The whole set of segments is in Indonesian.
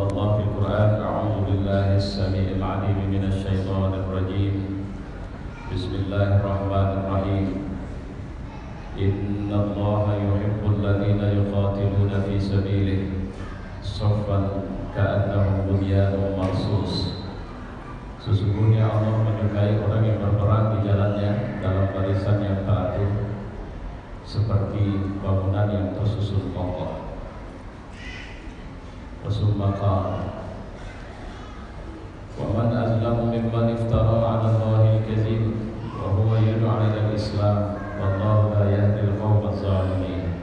الله في القرآن: أعوذ بالله السميع العليم من الشيطان الرجيم. بسم الله الرحمن الرحيم. إن الله يحب الذين يقاتلون في سبيله صفا كأنهم بنيان مرصوص. Sesungguhnya Allah menyukai orang yang berperang di jalannya dalam barisan yang teratur, seperti bangunan yang tersusun kokoh. Rasulullah qala: "Wa man azlamu mimman iftara 'ala Allahi al-kadzib wa huwa yad'u 'ila al-Islam wallahu la yahdi al-qawma adh-dhalimin.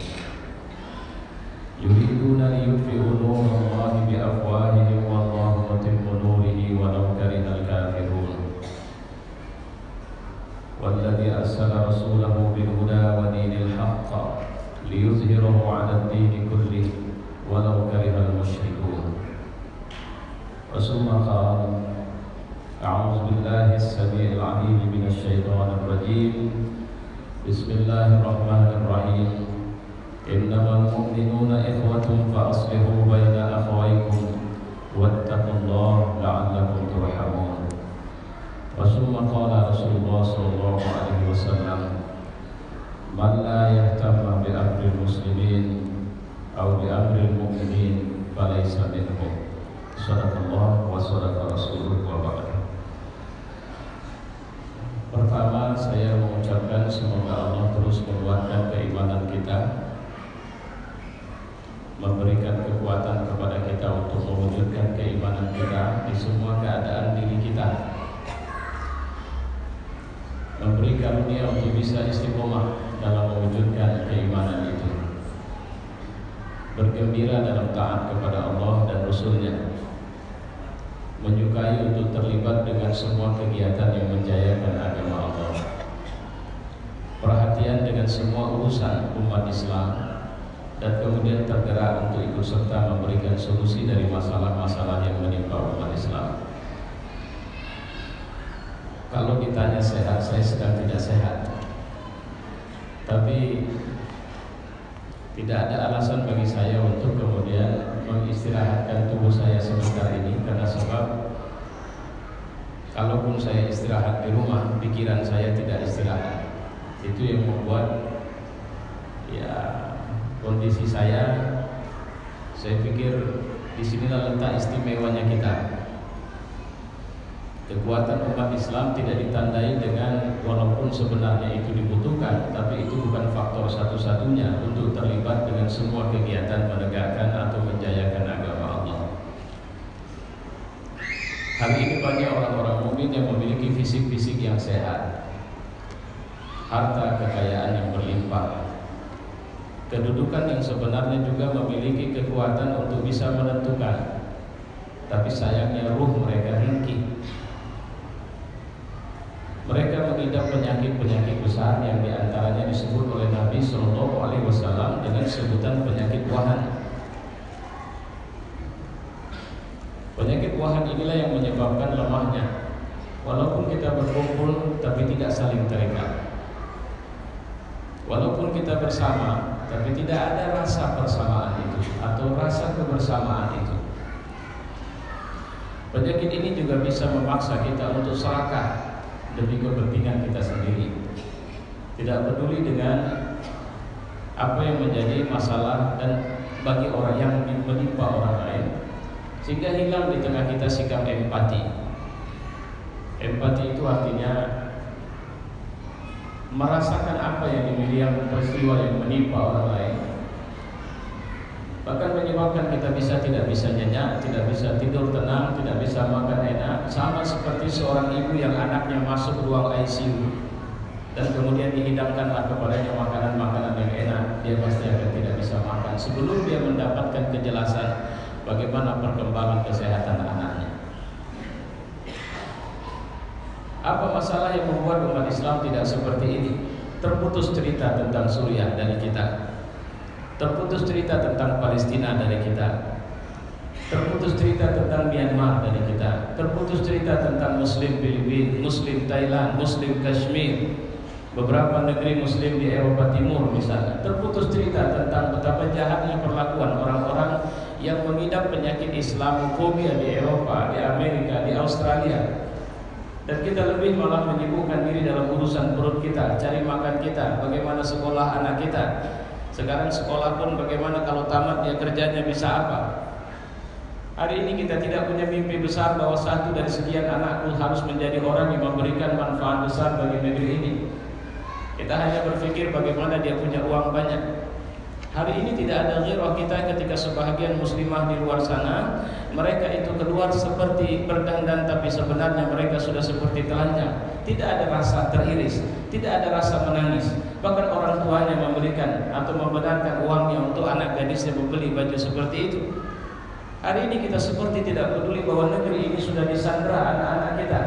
Yuriduna liyutfi'u nura Allahi bi afwahihim wallahu mutimmu nurihi walau kariha al-kafirun. Walladzi arsala rasulahu bil huda wa dinil haqq liyuzhirahu 'ala ad-din kullihi walau karihal musyrikun." Rasulullah qala: "A'udzu billahi as-sami'il 'alim minasy syaithanir rajim. Bismillahirrahmanirrahim. Innamal mu'minuna ikhwatun fa aslihu baina akhawaykum wattaqullaha la'allakum turhamun." Rasulullah qala Rasulullah sallallahu alaihi wasallam: "Man la yahtamma bi amril muslimin aw bi amril mu'minin falaysa minhum." Shadaqallah wa shadaqa rasuluh wa ba'd. Pertama, saya mengucapkan semoga Allah terus menguatkan keimanan kita, memberikan kekuatan kepada kita untuk mewujudkan keimanan kita di semua keadaan diri kita, memberi karunia untuk bisa istiqomah dalam mewujudkan keimanan itu, bergembira dalam taat kepada Allah dan Rasul-Nya, menyukai untuk terlibat dengan semua kegiatan yang menjayakan agama Allah, perhatian dengan semua urusan umat Islam, dan kemudian tergerak untuk ikut serta memberikan solusi dari masalah-masalah yang menimpa umat Islam. Kalau ditanya sehat, saya sedang tidak sehat, tapi tidak ada alasan bagi saya untuk kemudian mengistirahatkan tubuh saya sebentar ini, karena sebab kalaupun saya istirahat di rumah, pikiran saya tidak istirahat. Itu yang membuat kondisi saya pikir disinilah letak istimewanya kita. Kekuatan umat Islam tidak ditandai dengan, walaupun sebenarnya itu dibutuhkan, tapi itu bukan faktor satu-satunya untuk terlibat dengan semua kegiatan menegakkan atau menjayakan agama Allah. Hari ini banyak orang-orang mukmin yang memiliki fisik-fisik yang sehat, harta kekayaan yang berlimpah, kedudukan yang sebenarnya juga memiliki kekuatan untuk bisa menentukan, tapi sayangnya ruh mereka ringkih. Mereka mengidap penyakit-penyakit besar yang diantaranya disebut oleh Nabi Sallallahu Alaihi Wasallam dengan sebutan penyakit wahan. Penyakit wahan inilah yang menyebabkan lemahnya, walaupun kita berkumpul tapi tidak saling terikat, walaupun kita bersama tapi tidak ada rasa persamaan itu atau rasa kebersamaan itu. Penyakit ini juga bisa memaksa kita untuk serakah demi kepentingan kita sendiri, tidak peduli dengan apa yang menjadi masalah dan bagi orang yang menimpa orang lain, sehingga hilang di tengah kita sikap empati. Empati itu artinya merasakan apa yang dimiliki peristiwa yang menimpa orang lain, bahkan menyebabkan kita tidak bisa nyenyak, tidak bisa tidur tenang, tidak bisa makan enak. Sama seperti seorang ibu yang anaknya masuk ruang ICU dan kemudian dihidangkanlah kepadanya makanan-makanan yang enak, dia pasti akan tidak bisa makan sebelum dia mendapatkan kejelasan bagaimana perkembangan kesehatan anaknya. Apa masalah yang membuat umat Islam tidak seperti ini? Terputus cerita tentang Suriah dari kita, terputus cerita tentang Palestina dari kita, terputus cerita tentang Myanmar dari kita, terputus cerita tentang Muslim Filipina, Muslim Thailand, Muslim Kashmir, beberapa negeri Muslim di Eropa Timur misalnya. Terputus cerita tentang betapa jahatnya perlakuan orang-orang yang mengidap penyakit Islamofobia di Eropa, di Amerika, di Australia, dan kita lebih malah menyibukkan diri dalam urusan perut kita, cari makan kita, bagaimana sekolah anak kita. Sekarang sekolah pun bagaimana kalau tamat dia kerjanya bisa apa. Hari ini kita tidak punya mimpi besar bahwa satu dari sekian anakku harus menjadi orang yang memberikan manfaat besar bagi negeri ini. Kita hanya berpikir bagaimana dia punya uang banyak. Hari ini tidak ada ghirah kita ketika sebahagian muslimah di luar sana, mereka itu keluar seperti berdandan tapi sebenarnya mereka sudah seperti telanjang. Tidak ada rasa teriris, tidak ada rasa menangis. Bahkan orang tuanya memberikan atau membenarkan uangnya untuk anak gadisnya membeli baju seperti itu. Hari ini kita seperti tidak peduli bahwa negeri ini sudah disandra anak-anak kita.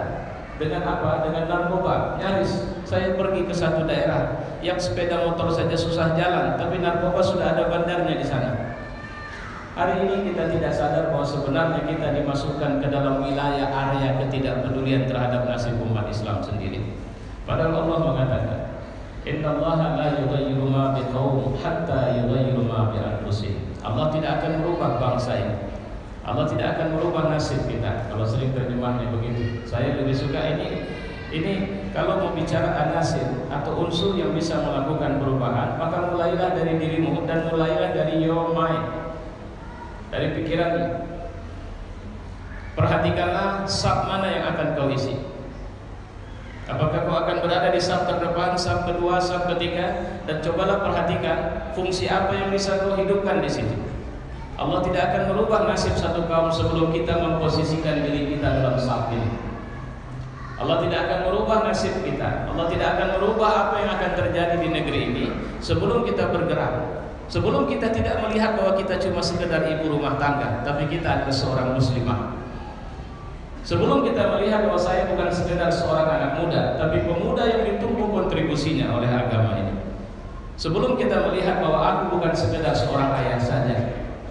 Dengan apa? Dengan narkoba. Nyaris saya pergi ke satu daerah yang sepeda motor saja susah jalan, tapi narkoba sudah ada bandarnya di sana. Hari ini kita tidak sadar bahwa sebenarnya kita dimasukkan ke dalam wilayah area ketidakpedulian terhadap nasib umat Islam sendiri. Padahal Allah mengatakan, Innallaha la yughayyiru ma biqaumin hatta yughayyiru ma bi anfusihim. Allah tidak akan merubah bangsa ini. Allah tidak akan merubah nasib kita. Kalau sering terjemahnya begitu. Saya lebih suka ini kalau mau bicara an-nasib atau unsur yang bisa melakukan perubahan, maka mulailah dari dirimu dan mulailah dari your mind, dari pikiranmu. Perhatikanlah saf mana yang akan kau isi. Apakah kau akan berada di saf terdepan, saf kedua, saf ketiga, dan cobalah perhatikan fungsi apa yang bisa kau hidupkan di situ. Allah tidak akan merubah nasib satu kaum sebelum kita memposisikan diri kita dalam saf ini. Allah tidak akan merubah nasib kita. Allah tidak akan merubah apa yang akan terjadi di negeri ini sebelum kita bergerak. Sebelum kita tidak melihat bahwa kita cuma sekedar ibu rumah tangga, tapi kita adalah seorang muslimah. Sebelum kita melihat bahwa saya bukan sekedar seorang anak muda, tapi pemuda yang ditumbuh kontribusinya oleh agama ini. Sebelum kita melihat bahwa aku bukan sekedar seorang ayah saja,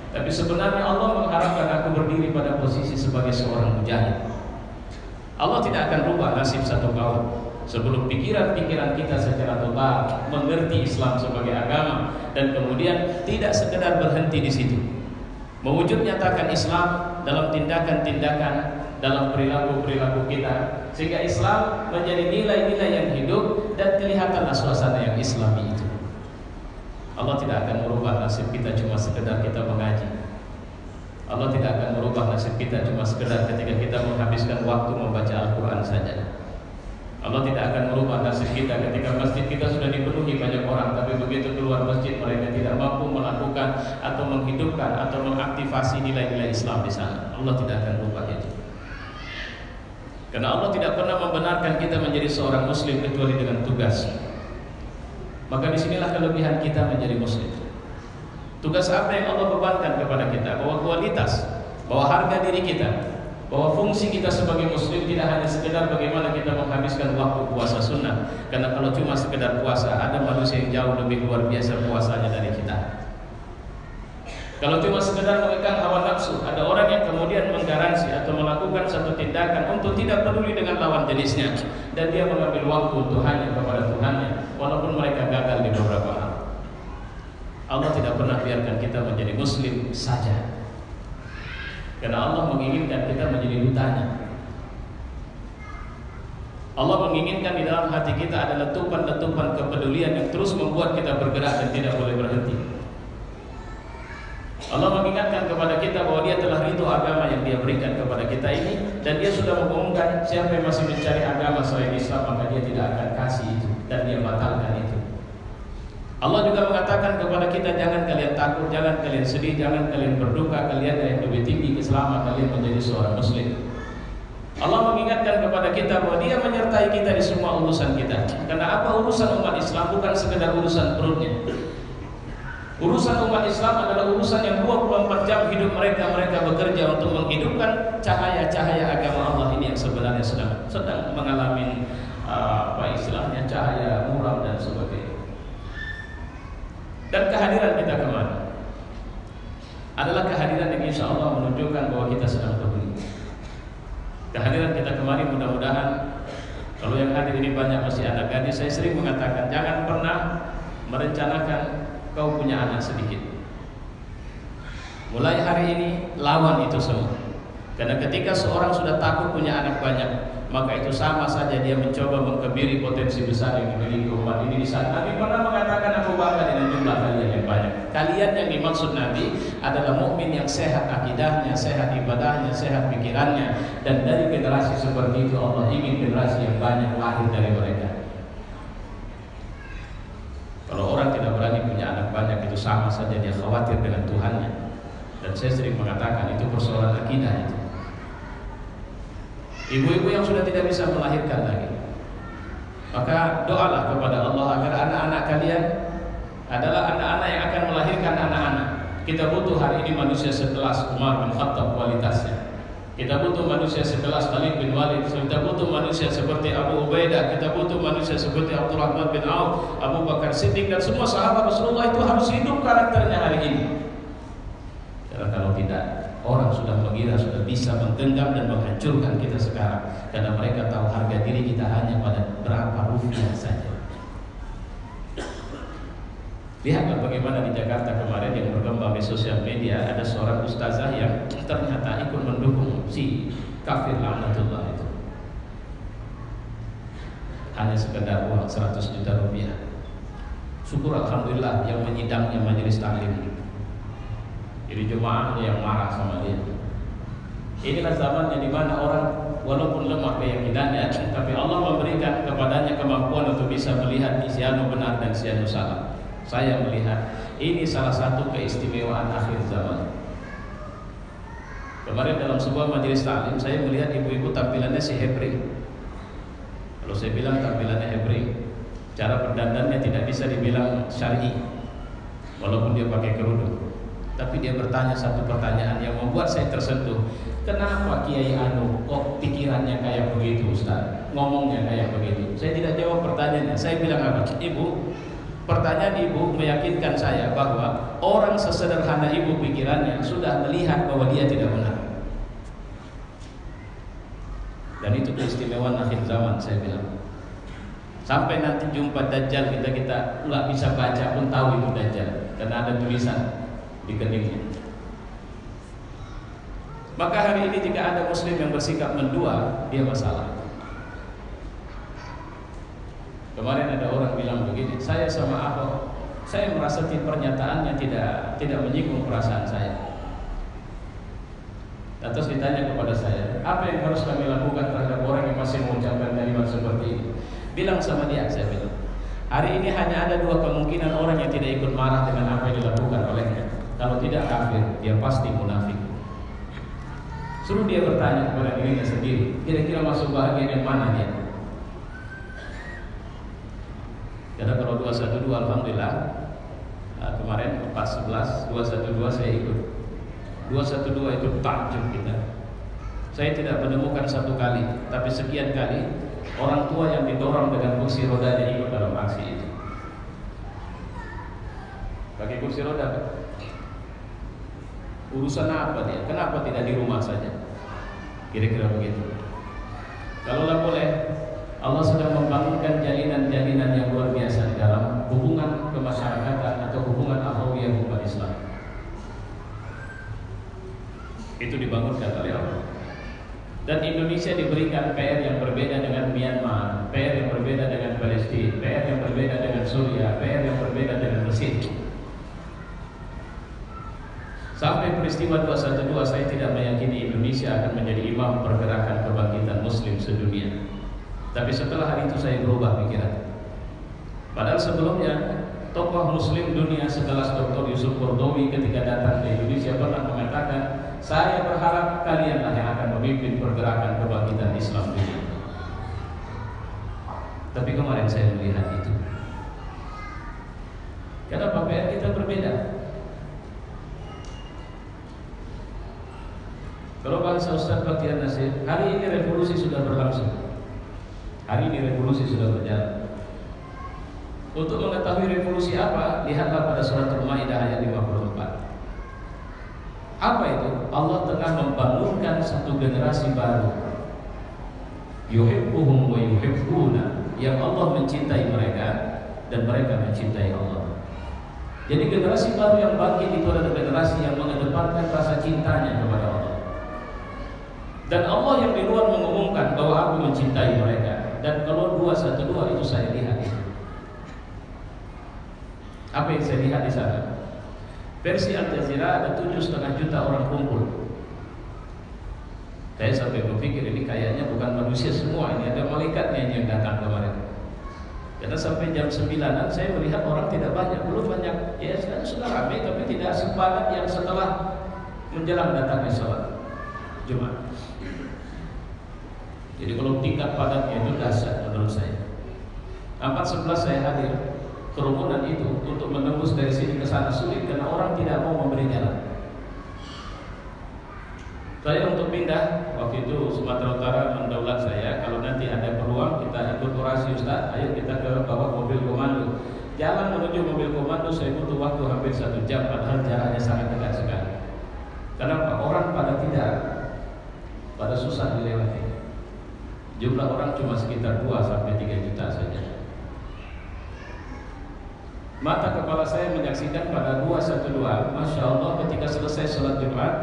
tapi sebenarnya Allah mengharapkan aku berdiri pada posisi sebagai seorang mujahid. Allah tidak akan rubah nasib satu kaum sebelum pikiran-pikiran kita secara total mengerti Islam sebagai agama dan kemudian tidak sekedar berhenti di situ. Mewujud nyatakan Islam dalam tindakan-tindakan, dalam perilaku-perilaku kita, sehingga Islam menjadi nilai-nilai yang hidup dan kelihatanlah suasana yang Islami itu. Allah tidak akan merubah nasib kita cuma sekedar kita mengaji. Allah tidak akan merubah nasib kita cuma sekedar ketika kita menghabiskan waktu membaca Al-Quran saja. Allah tidak akan merubah nasib kita ketika masjid kita sudah dipenuhi banyak orang, tapi begitu keluar masjid mereka tidak mampu melakukan atau menghidupkan atau mengaktifasi nilai-nilai Islam di sana. Allah tidak akan merubah itu. Karena Allah tidak pernah membenarkan kita menjadi seorang muslim kecuali dengan tugas. Maka disinilah kelebihan kita menjadi muslim. Tugas apa yang Allah bebankan kepada kita? Bahwa kualitas, bahwa harga diri kita, bahwa fungsi kita sebagai muslim tidak hanya sekedar bagaimana kita menghabiskan waktu puasa sunnah. Karena kalau cuma sekedar puasa, ada manusia yang jauh lebih luar biasa puasanya dari kita. Kalau cuma sekedar mengekang hawa nafsu, ada orang yang kemudian menggaransi atau melakukan satu tindakan untuk tidak peduli dengan lawan jenisnya, dan dia mengambil waktu untuk hanya kepada Tuhannya, walaupun mereka gagal di beberapa hal. Allah tidak pernah biarkan kita menjadi muslim saja, karena Allah menginginkan kita menjadi dutanya. Allah menginginkan di dalam hati kita ada letupan-letupan kepedulian yang terus membuat kita bergerak dan tidak boleh berhenti. Allah mengingatkan kepada kita bahwa Dia telah ridho agama yang Dia berikan kepada kita ini, dan Dia sudah mengumumkan siapa yang masih mencari agama selain Islam maka Dia tidak akan kasih itu, dan Dia batalkan itu. Allah juga mengatakan kepada kita, jangan kalian takut, jangan kalian sedih, jangan kalian berduka, kalian yang lebih tinggi selama kalian menjadi seorang muslim. Allah mengingatkan kepada kita bahwa Dia menyertai kita di semua urusan kita. Karena apa? Urusan umat Islam bukan sekedar urusan perutnya. Urusan umat Islam adalah urusan yang 24 jam hidup mereka bekerja untuk menghidupkan cahaya-cahaya agama Allah ini yang sebenarnya sedang mengalami cahaya muram dan sebagainya. Dan kehadiran kita kemana? Adalah kehadiran yang insya Allah menunjukkan bahwa kita sedang peduli. Kehadiran kita kemari mudah-mudahan, kalau yang hadir ini banyak masih anak gadis, saya sering mengatakan jangan pernah merencanakan kau punya anak sedikit. Mulai hari ini lawan itu semua. Karena ketika seorang sudah takut punya anak banyak, maka itu sama saja dia mencoba mengkebiri potensi besar yang dimiliki umat ini. Di saat Nabi pernah mengatakan, Abu Bakar, dengan jumlah kalian yang banyak. Kalian yang dimaksud Nabi adalah mukmin yang sehat akidahnya, sehat ibadahnya, sehat pikirannya. Dan dari generasi seperti itu Allah ingin generasi yang banyak lahir dari mereka. Kalau orang tidak berani punya anak banyak, itu sama saja dia khawatir dengan Tuhannya. Dan saya sering mengatakan itu persoalan akidah itu. Ibu-ibu yang sudah tidak bisa melahirkan lagi, maka doalah kepada Allah agar anak-anak kalian adalah anak-anak yang akan melahirkan anak-anak. Kita butuh hari ini manusia sekelas Umar bin Khattab kualitasnya. Kita butuh manusia sekelas Khalid bin Walid. Kita butuh manusia seperti Abu Ubaidah. Kita butuh manusia seperti Abdurrahman bin Auf, Abu Bakar Siddiq, dan semua sahabat Rasulullah itu harus hidup karakternya hari ini. Karena kalau tidak, orang sudah mengira sudah bisa menggenggam dan menghancurkan kita sekarang. Karena mereka tahu harga diri kita hanya pada berapa rupiah saja. Lihatlah bagaimana di Jakarta kemarin yang berkembang di sosial media, ada seorang ustazah yang ternyata ikut mendukung si kafir laknatullah itu. Hanya sekedar uang 100 juta rupiah. Syukur alhamdulillah yang menyidangnya majelis taklim. Jadi jemaahnya yang marah sama dia. Inilah zamannya di mana orang walaupun lemah keyakinannya, tapi Allah memberikan kepadanya kemampuan untuk bisa melihat sianu benar dan sianu salah. Saya melihat ini salah satu keistimewaan akhir zaman. Kemarin dalam sebuah majelis taklim saya melihat ibu-ibu tampilannya si Hebri. Kalau saya bilang tampilannya Hebri, cara berdandannya tidak bisa dibilang syar'i, walaupun dia pakai kerudung. Tapi dia bertanya satu pertanyaan yang membuat saya tersentuh. Kenapa Kiai Anu kok pikirannya kayak begitu, Ustaz? Ngomongnya kayak begitu. Saya tidak jawab pertanyaannya. Saya bilang apa? Ibu, pertanyaan ibu meyakinkan saya bahwa orang sesederhana ibu pikirannya sudah melihat bahwa dia tidak benar. Dan itu keistimewaan akhir zaman, saya bilang. Sampai nanti jumpa Dajjal, kita nggak bisa baca pun tahu itu Dajjal, karena ada tulisan di keningnya. Maka hari ini jika ada muslim yang bersikap mendua, dia masalah. Kemarin ada orang bilang begini, saya sama Ahok, saya merasa pernyataannya tidak menyinggung perasaan saya. Terus ditanya kepada saya, apa yang harus kami lakukan terhadap orang yang masih mengucapkan kalimat seperti ini? Bilang sama dia, saya bilang, hari ini hanya ada dua kemungkinan orang yang tidak ikut marah dengan apa yang dilakukan olehnya. Kalau tidak kafir, dia pasti munafik. Suruh dia bertanya kepada dirinya sendiri, kira-kira masuk bahagian yang mana dia? Karena kalau 212 alhamdulillah, kemarin 411 212 saya ikut. 212 itu takjub kita. Saya tidak menemukan satu kali, tapi sekian kali orang tua yang didorong dengan kursi rodanya ikut dalam aksi itu. Pakai kursi roda, urusan apa dia? Kenapa tidak di rumah saja? Kira-kira begitu. Kalaulah boleh, Allah sedang membangunkan jalinan-jalinan yang luar biasa di dalam hubungan kemasyarakatan atau hubungan akhawiyah umat Islam. Itu dibangunkan oleh Allah. Dan Indonesia diberikan PR yang berbeda dengan Myanmar, PR yang berbeda dengan Palestina, PR yang berbeda dengan Suriah, PR yang berbeda dengan Mesir. Sampai peristiwa 212 saya tidak meyakini Indonesia akan menjadi imam pergerakan kebangkitan muslim sedunia. Tapi setelah hari itu saya berubah pikiran. Padahal sebelumnya tokoh muslim dunia sekelas Dr. Yusuf Qaradawi ketika datang ke Indonesia pernah mengatakan, saya berharap kalianlah yang akan memimpin pergerakan kebangkitan Islam dunia. Tapi kemarin saya melihat itu. Kenapa PR kita berbeda? Kalau bahasa Ustaz Baktiar Nasir, hari ini revolusi sudah berlangsung. Hari ini revolusi sudah berjalan. Untuk mengetahui revolusi apa, lihatlah pada surat Al-Maidah ayat 54. Apa itu? Allah tengah membangunkan satu generasi baru. Yuhibbuhum wa yuhibbuna, yang Allah mencintai mereka dan mereka mencintai Allah. Jadi generasi baru yang bangkit itu adalah generasi yang mengedepankan rasa cintanya kepada Allah. Dan Allah yang di luar mengumumkan bahwa aku mencintai mereka. Dan kalau 212 itu saya lihat. Apa yang saya lihat di sana? Versi Al Jazeera ada 7,5 juta orang kumpul. Saya sampai berpikir ini kayaknya bukan manusia semua, ini ada malaikatnya yang datang kemarin. Karena sampai jam 9-an saya melihat orang tidak banyak, belum banyak. Ya sudah ramai tapi tidak sepadat yang setelah menjelang datangnya sholat Jumat. Jadi kalau tingkat padatnya itu dahsyat menurut saya. 4.11 saya hadir. Kerumunan itu untuk menembus dari sini ke sana sulit karena orang tidak mau memberi jalan. Saya untuk pindah waktu itu Sumatera Utara mendaulat saya, kalau nanti ada peluang kita ikut orasi Ustaz, ayo kita ke bawah mobil komando. Jalan menuju mobil komando saya butuh waktu hampir 1 jam, padahal jaraknya sangat dekat sekali. Kenapa? Orang pada susah dilewati. Jumlah orang cuma sekitar 2-3 juta saja. Mata kepala saya menyaksikan pada 212, Masya Allah ketika selesai sholat Jumat,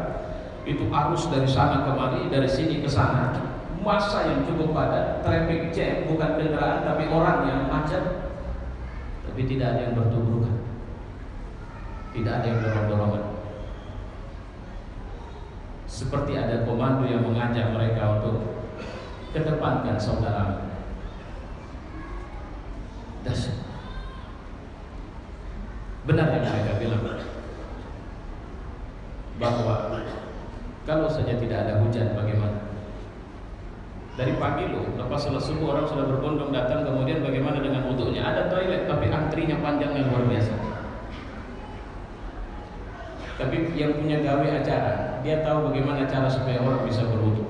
itu arus dari sana kemari, dari sini ke sana, massa yang cukup padat, traffic jam, bukan kendaraan tapi orang yang macet, tapi tidak ada yang bertuburan, tidak ada yang dorong-dorongan. Seperti ada komando yang mengajak mereka untuk kedepankan saudara. Dahsyat. Benar yang mereka bilang bahwa kalau saja tidak ada hujan bagaimana? Dari pagi loh, lepas sholat subuh orang sudah berbondong datang, kemudian bagaimana dengan wudunya? Ada toilet tapi antrinya panjang yang luar biasa. Tapi yang punya gawe acara, dia tahu bagaimana cara supaya orang bisa berwudu.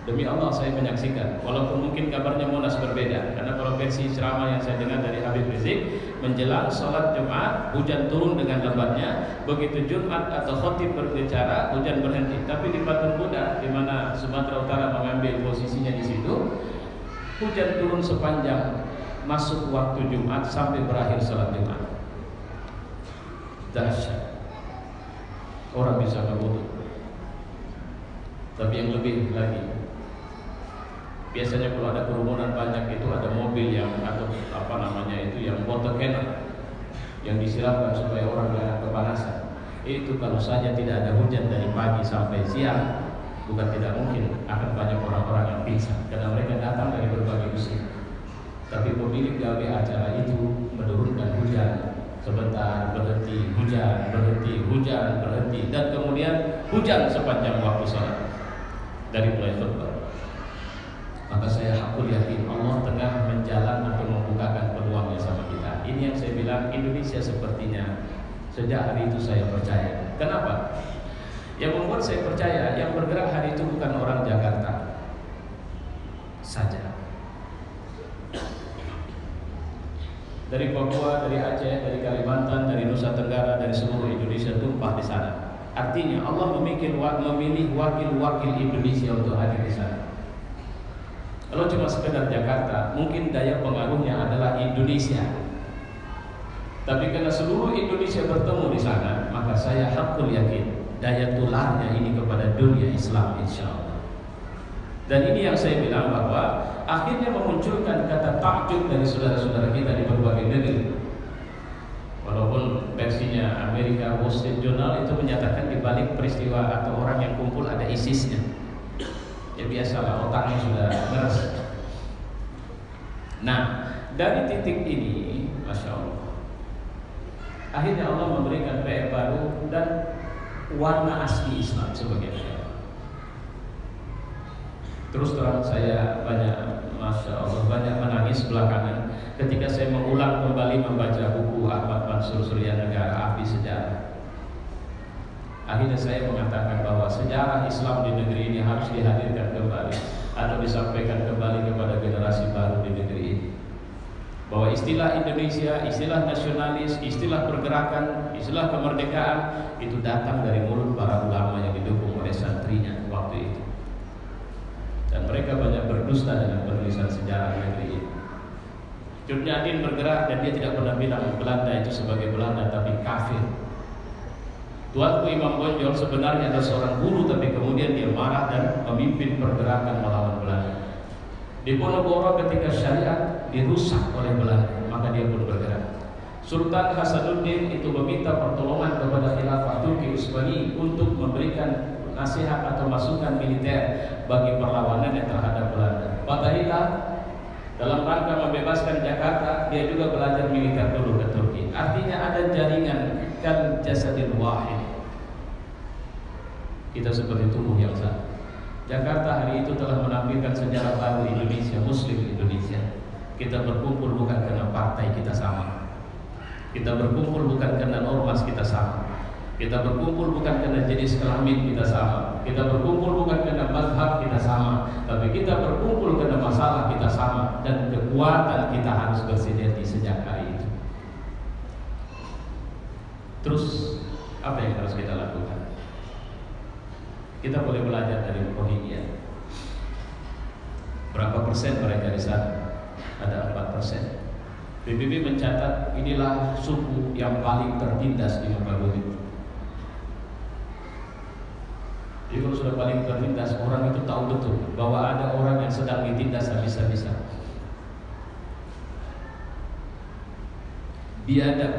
Demi Allah saya menyaksikan, walaupun mungkin kabarnya Monas berbeda, karena kalau versi ceramah yang saya dengar dari Habib Rizik, menjelang sholat Jumat hujan turun dengan lebatnya, begitu Jumat atau khotib berbicara hujan berhenti. Tapi di Patung Kuda, di mana Sumatera Utara mengambil posisinya di situ, hujan turun sepanjang masuk waktu Jumat sampai berakhir sholat Jumat. Dahsyat. Orang bisa berwudu. Tapi yang lebih lagi, biasanya kalau ada kerumunan banyak itu ada mobil yang atau apa namanya itu yang water cannon yang disiramkan supaya orang jangan kepanasan. Itu kalau saja tidak ada hujan dari pagi sampai siang, bukan tidak mungkin akan banyak orang-orang yang pingsan karena mereka datang dari berbagai usia. Tapi pemilik gawe acara itu menurunkan hujan sebentar, berhenti, hujan, berhenti, hujan, berhenti, dan kemudian hujan sepanjang waktu sholat dari mulai khutbah. Maka saya hakul yakin Allah tengah menjalan atau membukakan peluangnya sama kita. Ini yang saya bilang, Indonesia sepertinya sejak hari itu saya percaya. Kenapa? Yang membuat saya percaya, yang bergerak hari itu bukan orang Jakarta saja. Dari Papua, dari Aceh, dari Kalimantan, dari Nusa Tenggara, dari seluruh Indonesia tumpah di sana. Artinya Allah memilih wakil-wakil Indonesia untuk hadir di sana. Kalau cuma sekedar Jakarta, mungkin daya pengaruhnya adalah Indonesia. Tapi karena seluruh Indonesia bertemu di sana, maka saya hakul yakin daya tularnya ini kepada dunia Islam insya Allah. Dan ini yang saya bilang bahwa akhirnya memunculkan kata takjub dari saudara-saudara kita di berbagai negeri. Walaupun versinya Amerika Wall Street Journal itu menyatakan di balik peristiwa atau orang yang kumpul ada ISIS-nya. Ya biasalah, otaknya sudah ngeres. Nah, dari titik ini, Masya Allah, akhirnya Allah memberikan PR baru dan warna asli Islam sebagai PR. Terus terang saya Masya Allah, banyak menangis belakangan ketika saya mengulang kembali membaca buku Ahmad Mansur Suryanegara, Api Sejarah. Akhirnya saya mengatakan bahwa sejarah Islam di negeri ini harus dihadirkan kembali atau disampaikan kembali kepada generasi baru di negeri ini. Bahwa istilah Indonesia, istilah nasionalis, istilah pergerakan, istilah kemerdekaan itu datang dari mulut para ulama yang didukung oleh santrinya waktu itu. Dan mereka banyak berdusta dengan penulisan sejarah negeri ini. Cut Nyak Dien bergerak dan dia tidak pernah bilang Belanda itu sebagai Belanda, tapi kafir. Tuanku Imam Bonjol sebenarnya adalah seorang guru, tapi kemudian dia marah dan memimpin pergerakan melawan Belanda. Di Ponorogo ketika syariat dirusak oleh Belanda, maka dia pun bergerak. Sultan Hasanuddin itu meminta pertolongan kepada Khilafah Turki Utsmani untuk memberikan nasihat atau masukan militer bagi perlawanannya terhadap Belanda. Fatahillah dalam rangka membebaskan Jakarta, dia juga belajar militer dulu ke Turki. Artinya ada jaringan kal jasadil wahid. Kita seperti tubuh yang satu. Jakarta hari itu telah menampilkan sejarah baru Indonesia, Muslim Indonesia. Kita berkumpul bukan karena partai kita sama. Kita berkumpul bukan karena ormas kita sama. Kita berkumpul bukan karena jenis kelamin kita sama. Kita berkumpul bukan karena mazhab kita sama, tapi kita berkumpul karena masalah kita sama, dan kekuatan kita harus bersinergi sejak hari itu. Terus apa yang harus kita lakukan? Kita boleh belajar dari Rohingya. Berapa persen mereka di sana? Ada 4%. PBB mencatat inilah suku yang paling tertindas di muka bumi. Jadi kalau sudah paling tertindas, orang itu tahu betul bahwa ada orang yang sedang ditindas habis-habisan. Biadab.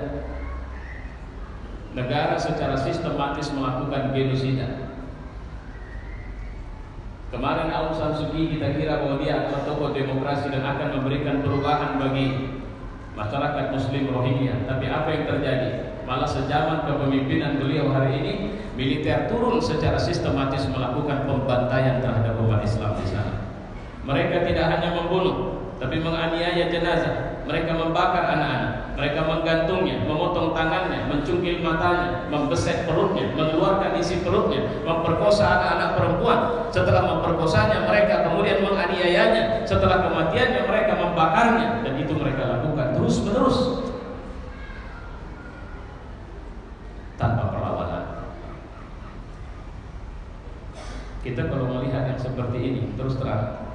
Negara secara sistematis melakukan genosida. Kemarin Aung San Suu Kyi kita kira bahwa dia adalah tokoh demokrasi dan akan memberikan perubahan bagi masyarakat Muslim Rohingya. Tapi apa yang terjadi? Malah sejaman kepemimpinan beliau hari ini, militer turun secara sistematis melakukan pembantaian terhadap umat Islam di sana. Mereka tidak hanya membunuh, tapi menganiaya jenazah. Mereka membakar anak-anak, mereka menggantungnya, memotong tangannya, mencungkil matanya, membesek perutnya, mengeluarkan isi perutnya, memperkosa anak-anak perempuan. Setelah memperkosanya, mereka kemudian menganiayanya. Setelah kematiannya, mereka membakarnya, dan itu mereka lakukan terus-menerus tanpa perlawanan. Kita kalau melihat yang seperti ini, terus terang,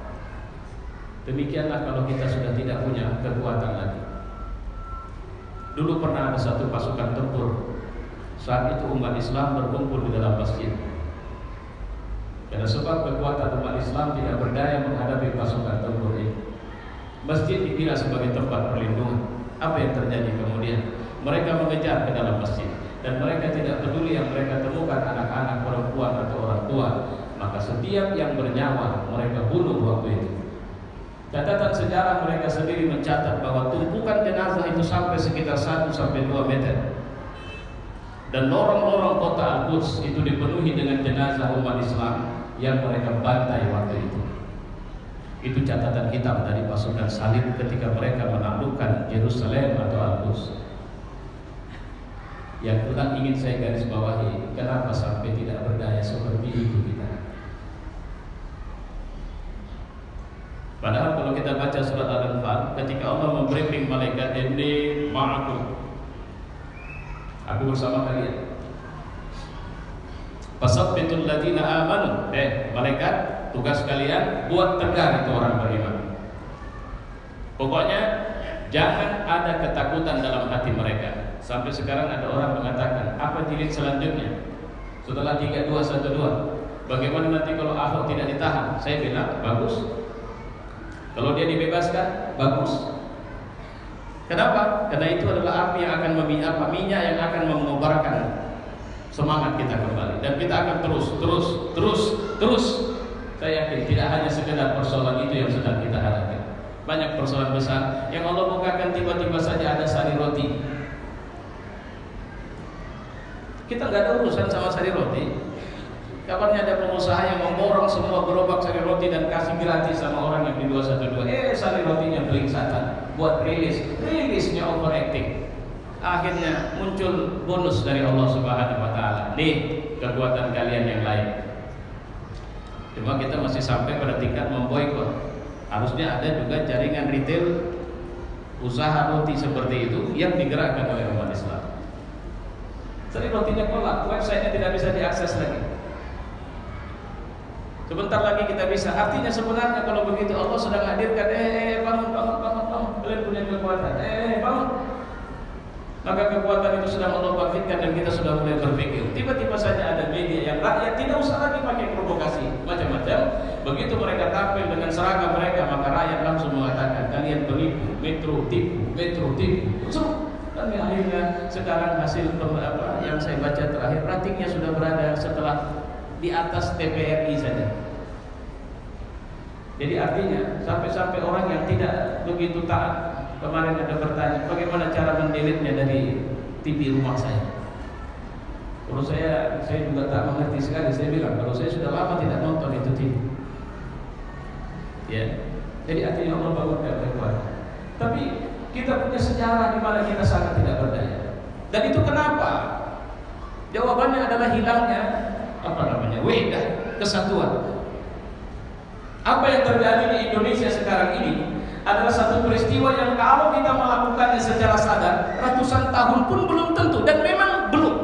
demikianlah kalau kita sudah tidak punya kekuatan lagi. Dulu pernah ada satu pasukan tempur. Saat itu umat Islam berkumpul di dalam masjid. Karena sebab kekuatan umat Islam tidak berdaya menghadapi pasukan tempur ini, masjid dikira sebagai tempat perlindungan. Apa yang terjadi kemudian? Mereka mengejar ke dalam masjid, dan mereka tidak peduli yang mereka temukan anak-anak, perempuan atau orang tua. Maka setiap yang bernyawa mereka bunuh waktu itu. Catatan sejarah mereka sendiri mencatat bahwa tumpukan jenazah itu sampai sekitar 1-2 meter. Dan lorong-lorong kota Al-Quds itu dipenuhi dengan jenazah umat Islam yang mereka bantai waktu itu. Itu catatan hitam dari pasukan salib ketika mereka menaklukkan Yerusalem atau Al-Quds. Yang Tuhan ingin saya garis bawahi, kenapa sampai tidak berdaya seperti itu kita? Padahal kalau kita baca surat Al-Anfal, ketika Allah membriefing malaikat, inni ma'akum, aku bersama kalian. Fasabbitul ladzina amanu, malaikat, tugas kalian buat tegar itu orang beriman. Pokoknya jangan ada ketakutan dalam hati mereka. Sampai sekarang ada orang mengatakan, apa jilid selanjutnya? Setelah 3212, bagaimana nanti kalau Ahok tidak ditahan? Saya bilang, bagus. Kalau dia dibebaskan, bagus. Kenapa? Karena itu adalah api yang akan minyak yang akan mengobarkan semangat kita kembali, dan kita akan terus. Saya yakin tidak hanya sekedar persoalan itu yang sedang kita hadapi. Banyak persoalan besar yang Allah bukakan tiba-tiba saja ada sari roti. Kita nggak ada urusan sama sari roti. Kabarnya ada pengusaha yang memborong semua gerobak sari roti dan kasih gratis sama orang yang di 212. Sari rotinya belingsatan buat rilisnya overacting. Akhirnya muncul bonus dari Allah Subhanahu wa taala. Nih, kekuatan kalian yang lain. Cuma kita masih sampai pada tingkat memboikot. Harusnya ada juga jaringan retail usaha roti seperti itu yang digerakkan oleh umat Islam. Sari rotinya kolak, websitenya tidak bisa diakses lagi. Sebentar lagi kita bisa. Artinya sebenarnya kalau begitu Allah sedang hadirkan, bangun. kalian punya kekuatan. Bangun. Maka kekuatan itu sudah Allah bangkitkan dan kita sudah mulai berpikir. Tiba-tiba saja ada media yang rakyat tidak usah lagi pakai provokasi macam-macam. Begitu mereka tampil dengan seragam mereka, maka rakyat langsung mengatakan kalian penipu, metro tipu. Dan akhirnya sekarang hasil yang saya baca terakhir, ratingnya sudah berada setelah di atas TVRI saja. Jadi artinya sampai-sampai orang yang tidak begitu taat. Kemarin ada bertanya, bagaimana cara mendelete-nya dari TV rumah saya? Kalau saya juga tak mengerti sekali. Saya bilang, kalau saya sudah lama tidak nonton itu TV. Ya, jadi artinya Allah bangunkan kekuatan. Tapi kita punya sejarah di mana kita sangat tidak berdaya. Dan itu kenapa? Jawabannya adalah hilangnya wahdah, kesatuan. Apa yang terjadi di Indonesia sekarang ini adalah satu peristiwa yang kalau kita melakukannya secara sadar ratusan tahun pun belum tentu, dan memang belum,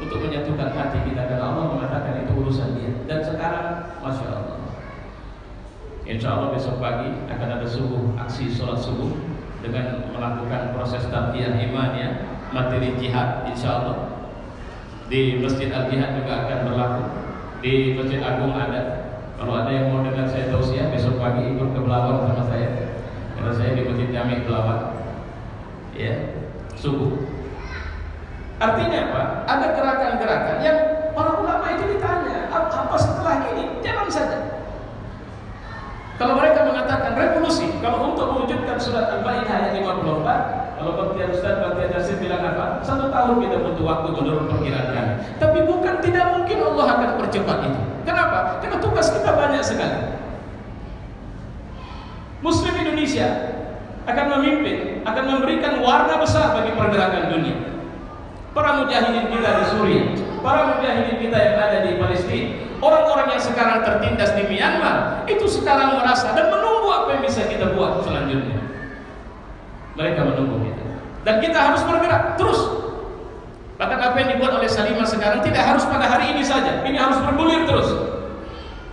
untuk menyatukan hati kita. Dan Allah mengatakan itu urusan Dia. Dan sekarang Masya Allah, insya Allah besok pagi akan ada aksi sholat subuh dengan melakukan proses tarbiyah iman, ya, materi jihad. Insya Allah di Masjid Al-Jihad juga akan berlaku, di Masjid Agung ada. Kalau ada yang mau dengar saya tausiah, besok pagi ikut ke Belawan sama saya, karena saya di Masjid Jami Belawan, ya, subuh. Artinya apa? Ada gerakan-gerakan yang para ulama itu ditanya, apa setelah ini? Jangan saja. Kalau mereka mengatakan revolusi, kalau untuk mewujudkan surat Al-Baqarah ayat 54, kalau Bakhtiar Ustaz, Bakhtiar Nasir bilang apa? 1 tahun kita butuh waktu menurut perkiraan kami. Tapi bukan tidak mungkin Allah akan percepat itu. Kenapa? Karena tugas kita banyak sekali. Muslim Indonesia akan memimpin, akan memberikan warna besar bagi pergerakan dunia. Para mujahidin kita di Suriah, para mujahidin kita yang ada di Palestina, orang-orang yang sekarang tertindas di Myanmar, itu sekarang merasa dan menunggu apa yang bisa kita buat selanjutnya. Mereka menunggu kita, dan kita harus bergerak terus. Bahkan apa yang dibuat oleh Salimah sekarang tidak harus pada hari ini saja, ini harus bergulir terus.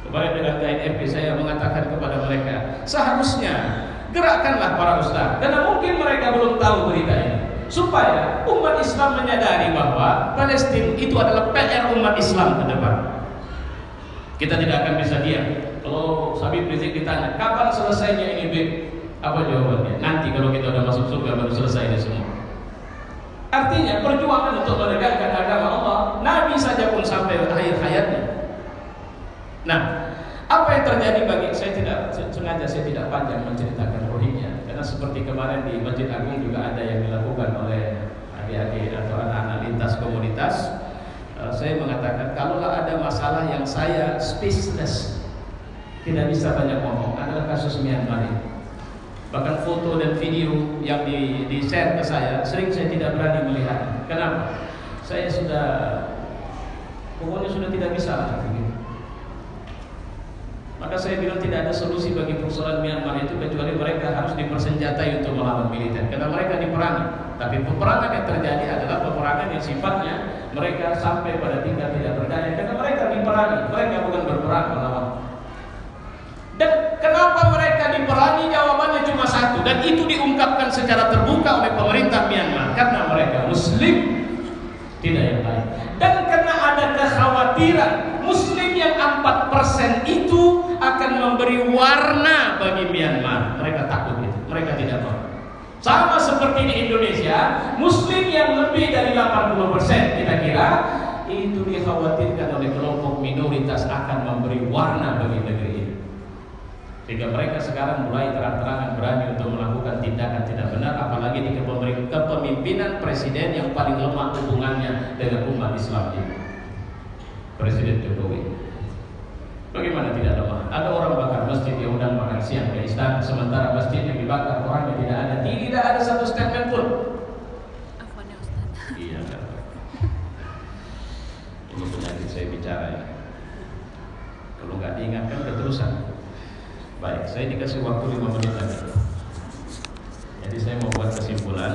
Kemarin dengan KNFP saya mengatakan kepada mereka, seharusnya gerakkanlah para ustaz, karena mungkin mereka belum tahu berita ini, supaya umat Islam menyadari bahwa Palestina itu adalah PR umat Islam ke depan. Kita tidak akan bisa diam. Kalau Habib Rizik ditanya, kapan selesainya ini, Beb? Apa jawabannya? Nanti kalau kita udah masuk surga baru selesai ini semua. Artinya perjuangan untuk menegakkan agama Allah, Nabi saja pun sampai akhir hayatnya. Nah, apa yang terjadi bagi saya tidak panjang menceritakan rohingya, karena seperti kemarin di Masjid Agung juga ada yang dilakukan oleh adik-adik atau anak-anak lintas komunitas. Saya mengatakan kalaulah ada masalah yang saya speechless, tidak bisa banyak ngomong, adalah kasus Myanmar ini. Bahkan foto dan video yang di-share ke saya, sering saya tidak berani melihat. Kenapa? Saya pokoknya sudah tidak bisa lah begitu. Maka saya bilang tidak ada solusi bagi persoalan Myanmar itu kecuali mereka harus dipersenjatai untuk melawan militer, karena mereka diperangi. Tapi peperangan yang terjadi adalah peperangan yang sifatnya mereka sampai pada tingkat tidak berdaya, karena mereka diperangi, mereka bukan berperang melawan. Dan kenapa mereka diperangi? Jawabannya cuma satu, dan itu diungkapkan secara terbuka oleh pemerintah Myanmar, karena mereka Muslim, tidak yang lain. Dan karena ada kekhawatiran Muslim yang 4% itu akan memberi warna bagi Myanmar. Mereka takut itu, mereka tidak mau. Sama seperti di Indonesia, Muslim yang lebih dari 80% kita kira itu dikhawatirkan oleh kelompok minoritas akan memberi warna bagi negeri ini. Sehingga mereka sekarang mulai terang-terangan berani untuk melakukan tindakan tidak benar, apalagi di kepemimpinan presiden yang paling lemah hubungannya dengan umat Islam ini, Presiden Jokowi. Bagaimana tidak lemah? Ada orang bakar masjid, dia undang makan siang ke istana, sementara masjid yang dibakar orangnya tidak ada. Tidak ada satu statement pun. Iya kan? Ini penyakit saya bicara ya. Kalau nggak diingatkan keterusan. Baik, saya dikasih waktu 5 menit lagi. Jadi saya mau buat kesimpulan.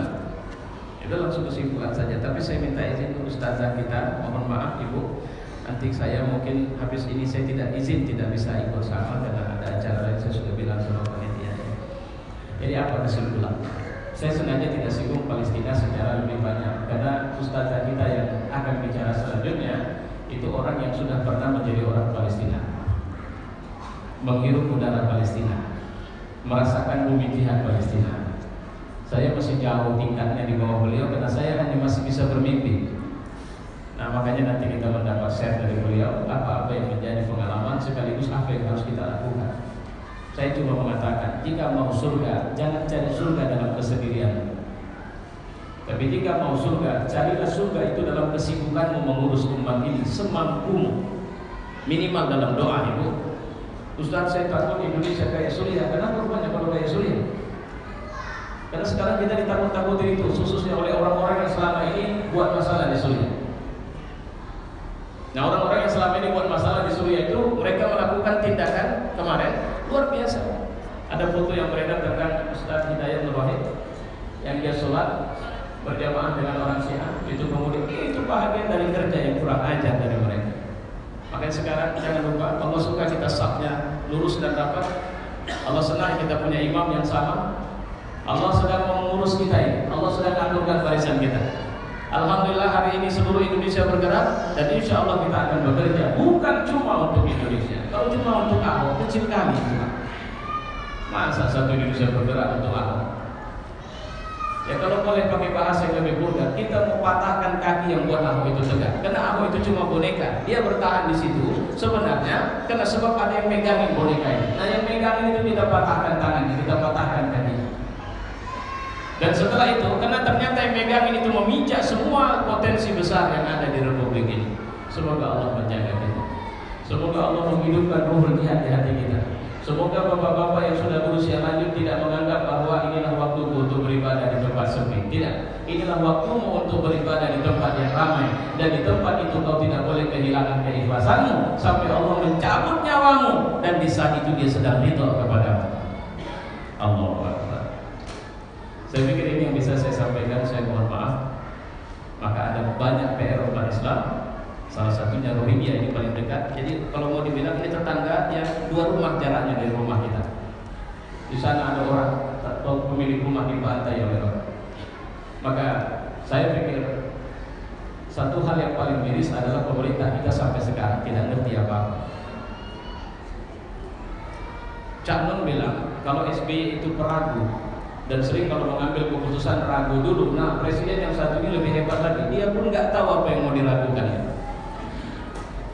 Itu langsung kesimpulan saja. Tapi saya minta izin ke ustazah kita. Mohon maaf Ibu. Nanti saya mungkin habis ini saya tidak izin, tidak bisa ikut sama karena ada acara lain. Saya sudah bilang sama panitia. Jadi apa kesimpulan? Saya sengaja tidak singgung Palestina secara lebih banyak karena ustazah kita yang akan bicara selanjutnya itu orang yang sudah pernah menjadi orang Palestina, menghirup udara Palestina, merasakan bumi jihad Palestina. Saya masih jauh tingkatnya di bawah beliau karena saya hanya masih bisa bermimpi. Nah makanya nanti kita mendapat share dari beliau apa-apa yang menjadi pengalaman sekaligus apa yang harus kita lakukan. Saya cuma mengatakan, jika mau surga, jangan cari surga dalam kesendirian. Tapi jika mau surga, carilah surga itu dalam kesibukanmu mengurus umat ini semampumu. Minimal dalam doa, Ibu. Ustaz, saya takut Indonesia kayak Suriah. Kenapa rupanya kalau kayak Suriah? Karena sekarang kita ditakut-takuti itu, khususnya oleh orang-orang yang selama ini buat masalah di Suriah. Nah, orang-orang yang selama ini buat masalah di Suriah itu, mereka melakukan tindakan kemarin luar biasa. Ada foto yang beredar tentang Ustaz Hidayat Nur Wahid yang dia sholat berjamaah dengan orang Syiah. Itu kemudian itu bahagian dari kerja yang kurang ajar dari mereka. Makanya sekarang jangan lupa, Allah suka kita safnya lurus dan rapat. Allah senang kita punya imam yang sama. Allah sedang mengurus kita ini. Allah sedang aturkan barisan kita. Alhamdulillah hari ini seluruh Indonesia bergerak dan insya Allah kita akan bekerja bukan cuma untuk Indonesia. Kalau cuma untuk Ahok, kecil kali cuma. Masa satu Indonesia bergerak untuk Ahok? Ya kalau boleh pakai bahasa yang lebih vulgar, kita mau patahkan kaki yang buat Ahok itu tegak. Karena Ahok itu cuma boneka, dia bertahan di situ sebenarnya karena sebab ada yang megangin boneka ini. Nah yang megangin itu kita patahkan tangannya, kita patahkan kakinya. Dan setelah itu, karena ternyata yang megangin itu memijak semua potensi besar yang ada di Republik ini. Semoga Allah menjaga kita. Semoga Allah menghidupkan ruh berjihad di hati kita. Semoga bapak-bapak yang sudah berusia lanjut tidak menganggap bahwa inilah waktuku untuk beribadah di tempat sepi. Tidak, inilah waktumu untuk beribadah di tempat yang ramai. Dan di tempat itu kau tidak boleh kehilangan keikhlasanmu sampai Allah mencabut nyawamu. Dan di saat itu dia sedang ridho kepadamu. Allahu Akbar. Saya pikir ini yang bisa saya sampaikan. Saya mohon maaf. Maka ada banyak PR umat Islam. Salah satunya Rohingya ini paling dekat. Jadi kalau mau dibilang ini tetangga yang 2 rumah jaraknya dari rumah kita. Di sana ada orang atau pemilik rumah dibantai oleh orang. Maka saya pikir satu hal yang paling miris adalah pemerintah kita sampai sekarang tidak ngerti apa-apa. Cak Nun bilang kalau SBY itu peragu dan sering kalau mengambil keputusan ragu dulu. Nah presiden yang satu ini lebih hebat lagi, dia pun nggak tahu apa yang mau dilakukan.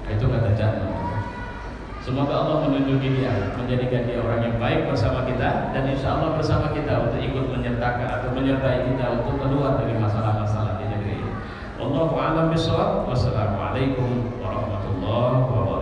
Itu kata Cak Nun. Semoga Allah menunjuki dia, menjadikan dia orang yang baik bersama kita dan insya Allah bersama kita untuk ikut menyertakan atau menyertai kita untuk keluar dari masalah-masalah di negeri ini. Wallahu a'lam bishawab. Wassalamualaikum warahmatullahi wabarakatuh.